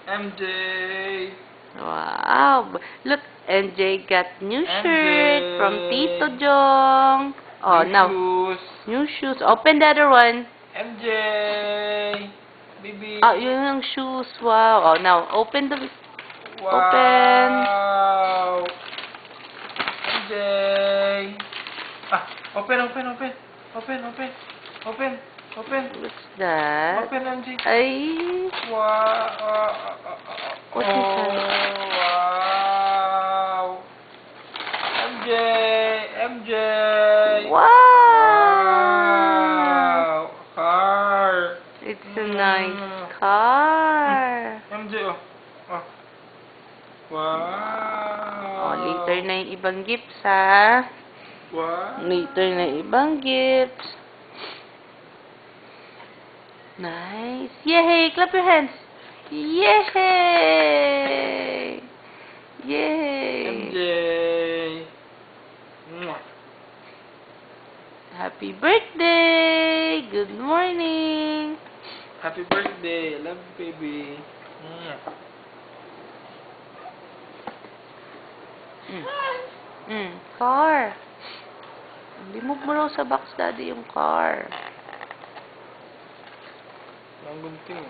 MJ. Wow. Look, NJ got new MJ. shirt from Tito Jong. Oh, New now. shoes. New shoes. Open the other one. MJ. Baby. Oh, yun yung shoes. Wow. Oh, now, open the... Wow. MJ. Open. What's that? Open, MJ. Ay. Wow. What is that? Wow. MJ. Wow. Car. It's a nice car. MJ, oh. Wow. Oh, later na yung ibang gifts, ha? Wow. Later na yung ibang gifts. Nice. Yay! Clap your hands. Yay! Yay! MJ. Happy birthday! Good morning! Happy birthday. Love you, baby. Car. Remove mo raw sa box, daddy, yung car. Ang gunting.